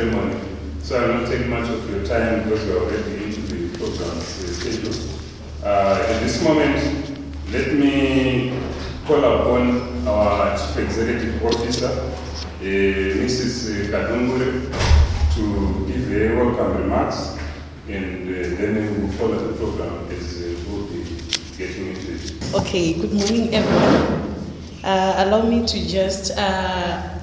ceremony. So I will not take much of your time because we are already into the program's schedule. At this moment, let me call upon our Chief Executive Officer, Mrs. Kadungure, to give her welcome remarks, and then we will follow the program as we'll be getting into it. Okay, good morning everyone. Allow me to just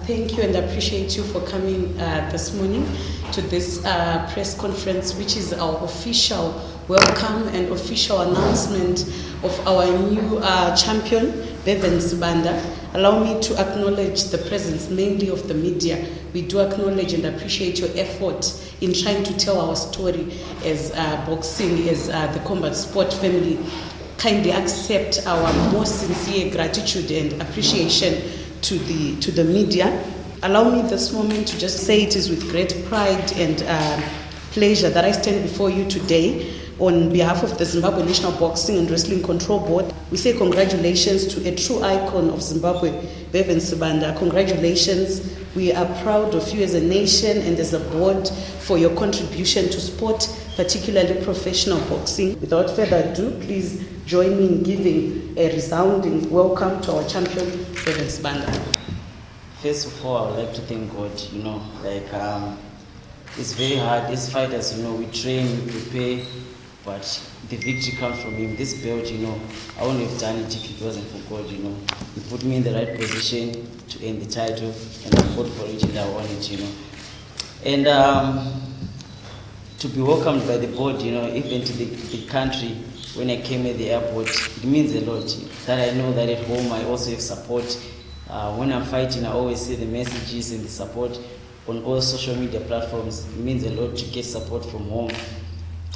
thank you and appreciate you for coming this morning to this press conference, which is our official welcome and official announcement of our new champion, Bevan Sibanda. Allow me to acknowledge the presence mainly of the media. We do acknowledge and appreciate your effort in trying to tell our story as boxing, as the combat sport family. Kindly accept our most sincere gratitude and appreciation to the media. Allow me this moment to just say it is with great pride and pleasure that I stand before you today on behalf of the Zimbabwe National Boxing and Wrestling Control Board. We say congratulations to a true icon of Zimbabwe, Bevan Sibanda. Congratulations. We are proud of you as a nation and as a board for your contribution to sport, particularly professional boxing. Without further ado, please join me in giving a resounding welcome to our champion, Bevan Sibanda. First of all, I would like to thank God, it's very hard. As fighters, we train, we prepare, but the victory comes from Him. This belt, I wouldn't have done it if it wasn't for God, He put me in the right position to earn the title, and I fought for it and I won it, And to be welcomed by the board, even to the country, when I came at the airport, it means a lot. That I know that at home I also have support. When I'm fighting, I always see the messages and the support on all social media platforms. It means a lot to get support from home.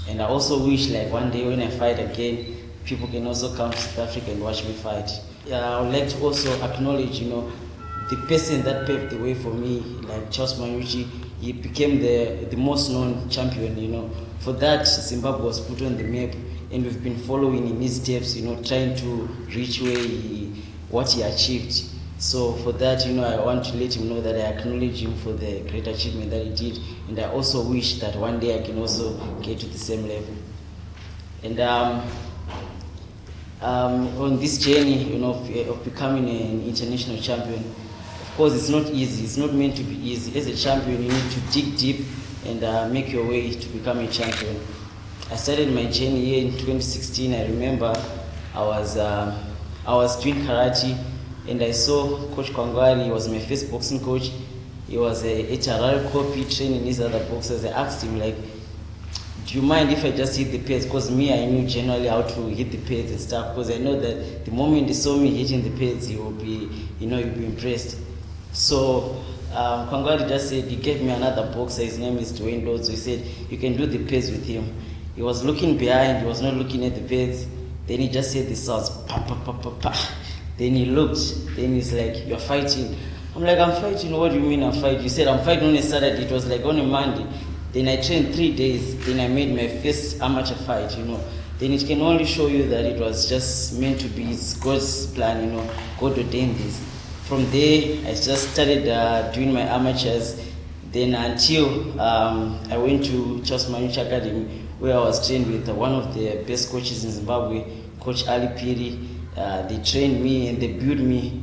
And I also wish one day when I fight again, people can also come to South Africa and watch me fight. I would like to also acknowledge, the person that paved the way for me, like Charles Manyuchi. He became the most known champion, For that, Zimbabwe was put on the map, and we've been following in his steps, trying to reach what he achieved. So for that, I want to let him know that I acknowledge him for the great achievement that he did, and I also wish that one day I can also get to the same level. And on this journey, of becoming an international champion, of course, it's not easy. It's not meant to be easy. As a champion, you need to dig deep and make your way to become a champion. I started my journey here in 2016. I remember I was doing karate, and I saw Coach Kwangwari. He was my first boxing coach. He was a Harare copy training his other boxers. I asked him, do you mind if I just hit the pads? Because me, I knew generally how to hit the pads and stuff. Because I know that the moment he saw me hitting the pads, he will be, he'll be impressed. So Kwangwari just said, he gave me another boxer. His name is Dwayne Lodzo. He said, you can do the pads with him. He was looking behind. He was not looking at the pads. Then he just said the sounds, pa, pa, pa, pa, pa. Then he looked, then he's like, you're fighting. I'm like, I'm fighting, what do you mean I'm fighting? He said, I'm fighting on a Saturday, it was on a Monday. Then I trained 3 days, then I made my first amateur fight, Then it can only show you that it was just meant to be, it's God's plan, God ordained this. From there, I just started doing my amateurs. Then until I went to Charles Manyuchi Academy, where I was trained with one of the best coaches in Zimbabwe, Coach Ali Piri. They trained me and they built me,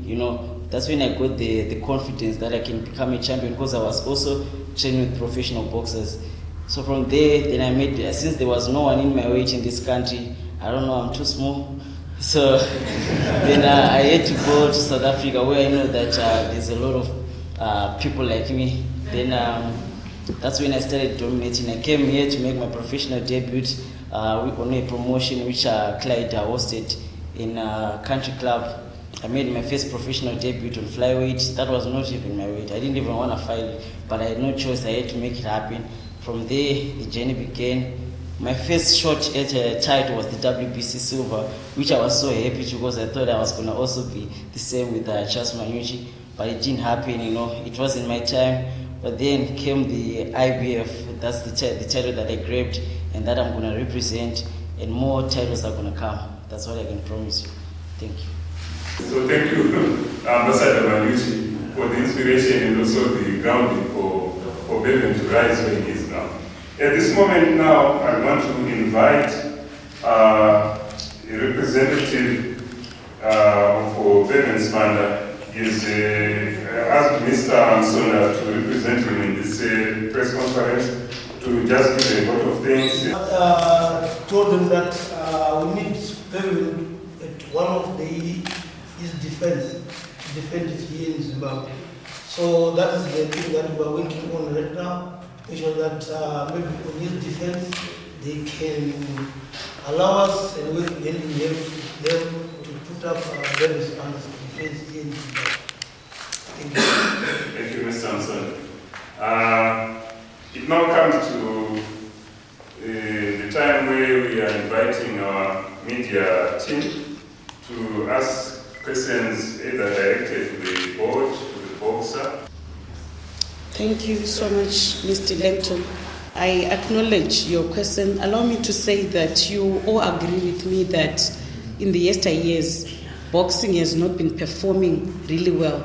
That's when I got the confidence that I can become a champion, because I was also training with professional boxers. So from there, then I made, since there was no one in my weight in this country, I don't know, I'm too small. So then I had to go to South Africa, where I know that there's a lot of people like me. Then that's when I started dominating. I came here to make my professional debut on a promotion which Clyde hosted in Country Club. I made my first professional debut on flyweight. That was not even my weight. I didn't even want to fight, but I had no choice. I had to make it happen. From there, the journey began. My first shot at a title was the WBC Silver, which I was so happy to, because I thought I was going to also be the same with Charles Manyuchi, but it didn't happen, It wasn't my time. But then came the IBF. That's the title that I grabbed and that I'm going to represent, and more titles are going to come. That's what I can promise you. Thank you. So thank you, Ambassador Manyuchi, for the inspiration and also the grounding for for Bevan to rise where he is now. At this moment now, I want to invite a representative for Bevan Smanda. He's asked Mr. Ansona to represent him in this press conference to just give a lot of things. Told them that we need Bevan at one of his defense to defend it here in Zimbabwe. So that is the thing that we are working on right now. Make sure that maybe on his defense they can allow us and we can help them to put up Bevan's defense here in Zimbabwe. Thank you. Thank you, Mr. Samson. It now comes to the time where we are inviting our media team to ask questions either directed to the board, to the boxer. Thank you so much, Mr. Langton. I acknowledge your question. Allow me to say that you all agree with me that in the yesteryears, boxing has not been performing really well.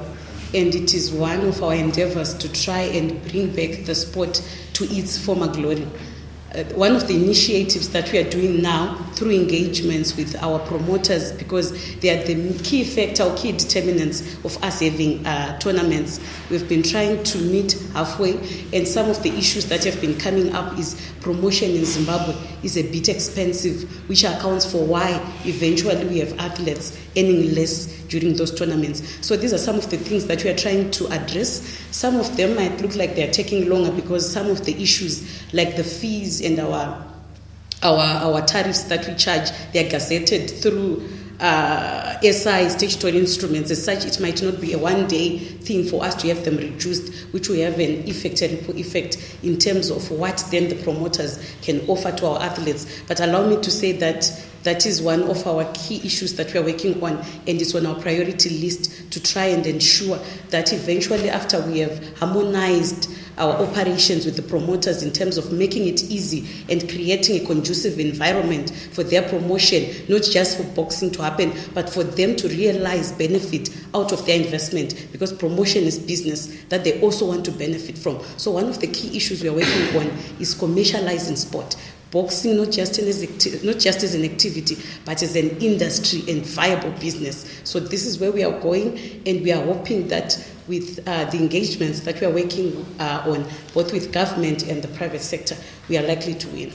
And it is one of our endeavors to try and bring back the sport to its former glory. One of the initiatives that we are doing now through engagements with our promoters, because they are the key factor or key determinants of us having tournaments. We've been trying to meet halfway, and some of the issues that have been coming up is promotion in Zimbabwe is a bit expensive, which accounts for why eventually we have athletes earning less during those tournaments. So these are some of the things that we are trying to address. Some of them might look like they're taking longer because some of the issues like the fees and our tariffs that we charge, they are gazetted through SI statutory instruments. As such, it might not be a one-day thing for us to have them reduced, which will have an effect, a ripple effect in terms of what then the promoters can offer to our athletes. But allow me to say that that is one of our key issues that we are working on, and it's on our priority list to try and ensure that eventually, after we have harmonized our operations with the promoters in terms of making it easy and creating a conducive environment for their promotion, not just for boxing to happen, but for them to realize benefit out of their investment, because promotion is business that they also want to benefit from. So one of the key issues we are working on is commercializing sport. Boxing not just as an activity, but as an industry and viable business. So this is where we are going, and we are hoping that with the engagements that we are working on, both with government and the private sector, we are likely to win.